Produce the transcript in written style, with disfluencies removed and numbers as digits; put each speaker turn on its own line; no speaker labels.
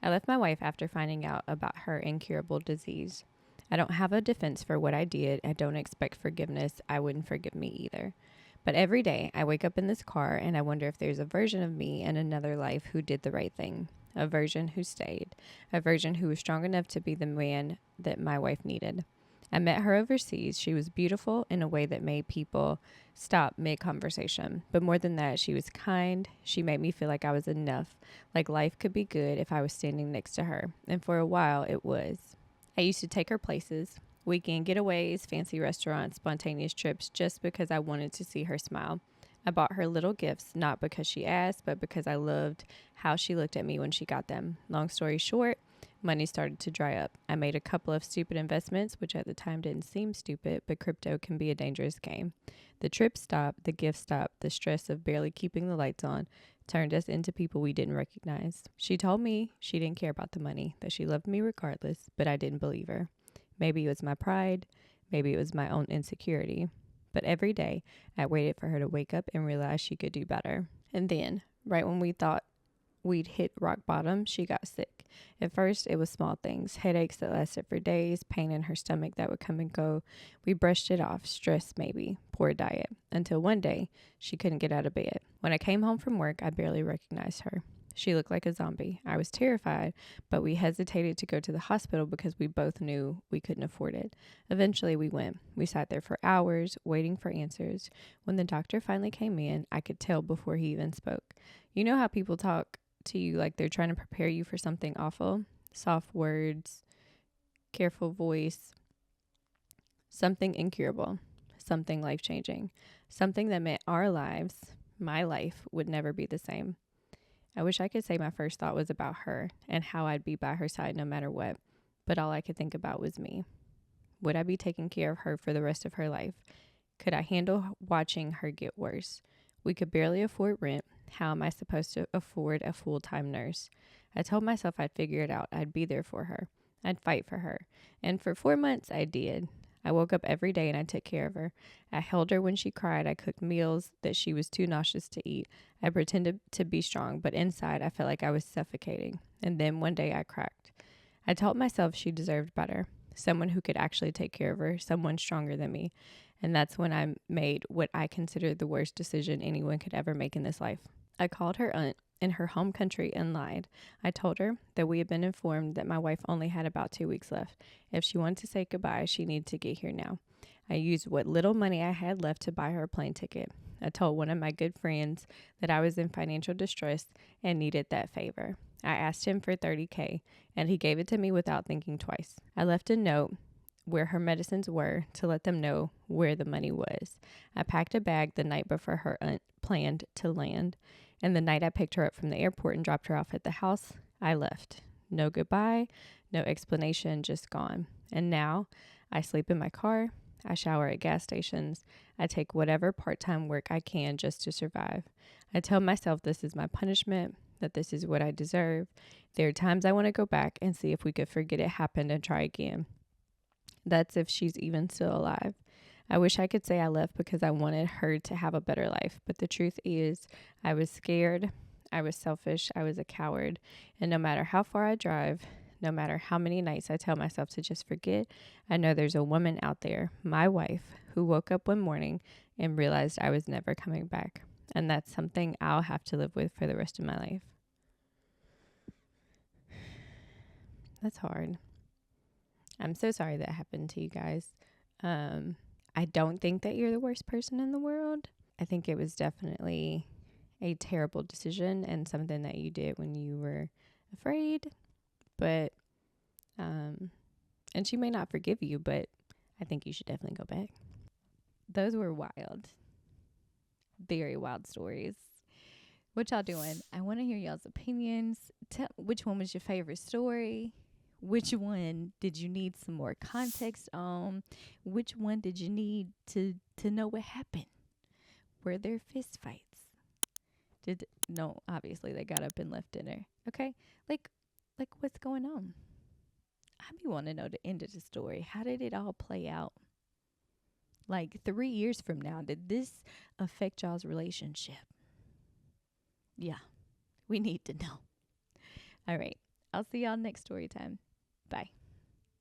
I left my wife after finding out about her incurable disease. I don't have a defense for what I did. I don't expect forgiveness. I wouldn't forgive me either. But every day I wake up in this car and I wonder if there's a version of me in another life who did the right thing, a version who stayed, a version who was strong enough to be the man that my wife needed. I met her overseas. She was beautiful in a way that made people stop mid-conversation. But more than that, she was kind. She made me feel like I was enough, like life could be good if I was standing next to her. And for a while, it was. I used to take her places, weekend getaways, fancy restaurants, spontaneous trips, just because I wanted to see her smile. I bought her little gifts, not because she asked, but because I loved how she looked at me when she got them. Long story short, money started to dry up. I made a couple of stupid investments, which at the time didn't seem stupid, but crypto can be a dangerous game. The trip stopped, the gift stopped, the stress of barely keeping the lights on turned us into people we didn't recognize. She told me she didn't care about the money, that she loved me regardless, but I didn't believe her. Maybe it was my pride, maybe it was my own insecurity. But every day, I waited for her to wake up and realize she could do better. And then, right when we thought we'd hit rock bottom, she got sick. At first, it was small things, headaches that lasted for days, pain in her stomach that would come and go. We brushed it off, stress maybe, poor diet, until one day, she couldn't get out of bed. When I came home from work, I barely recognized her. She looked like a zombie. I was terrified, but we hesitated to go to the hospital because we both knew we couldn't afford it. Eventually, we went. We sat there for hours, waiting for answers. When the doctor finally came in, I could tell before he even spoke. You know how people talk to you like they're trying to prepare you for something awful? Soft words, careful voice, something incurable, something life-changing, something that meant our lives, my life, would never be the same. I wish I could say my first thought was about her and how I'd be by her side no matter what, but all I could think about was me. Would I be taking care of her for the rest of her life? Could I handle watching her get worse? We could barely afford rent. How am I supposed to afford a full-time nurse? I told myself I'd figure it out. I'd be there for her. I'd fight for her. And for 4 months, I did. I woke up every day and I took care of her. I held her when she cried. I cooked meals that she was too nauseous to eat. I pretended to be strong, but inside I felt like I was suffocating. And then one day I cracked. I told myself she deserved better. Someone who could actually take care of her. Someone stronger than me. And that's when I made what I considered the worst decision anyone could ever make in this life. I called her aunt in her home country and lied. I told her that we had been informed that my wife only had about 2 weeks left. If she wanted to say goodbye, she needed to get here now. I used what little money I had left to buy her a plane ticket. I told one of my good friends that I was in financial distress and needed that favor. I asked him for $30,000 and he gave it to me without thinking twice. I left a note where her medicines were to let them know where the money was. I packed a bag the night before her aunt planned to land, and the night I picked her up from the airport and dropped her off at the house, I left. No goodbye, no explanation, just gone. And now I sleep in my car, I shower at gas stations, I take whatever part-time work I can just to survive. I tell myself this is my punishment, that this is what I deserve. There are times I want to go back and see if we could forget it happened and try again. That's if she's even still alive. I wish I could say I left because I wanted her to have a better life, but the truth is I was scared, I was selfish, I was a coward, and no matter how far I drive, no matter how many nights I tell myself to just forget, I know there's a woman out there, my wife, who woke up one morning and realized I was never coming back, and that's something I'll have to live with for the rest of my life. That's hard. I'm so sorry that happened to you guys. I don't think that you're the worst person in the world. I think it was definitely a terrible decision and something that you did when you were afraid. But, and she may not forgive you, but I think you should definitely go back. Those were wild. Very wild stories. What y'all doing? I want to hear y'all's opinions. Tell which one was your favorite story? Which one did you need some more context on? Which one did you need to know what happened? Were there fist fights? No, obviously they got up and left dinner. Okay? Like what's going on? I be wanting to know the end of the story. How did it all play out? Like 3 years from now, did this affect y'all's relationship? Yeah. We need to know. All right.
I'll see y'all next story time. Bye.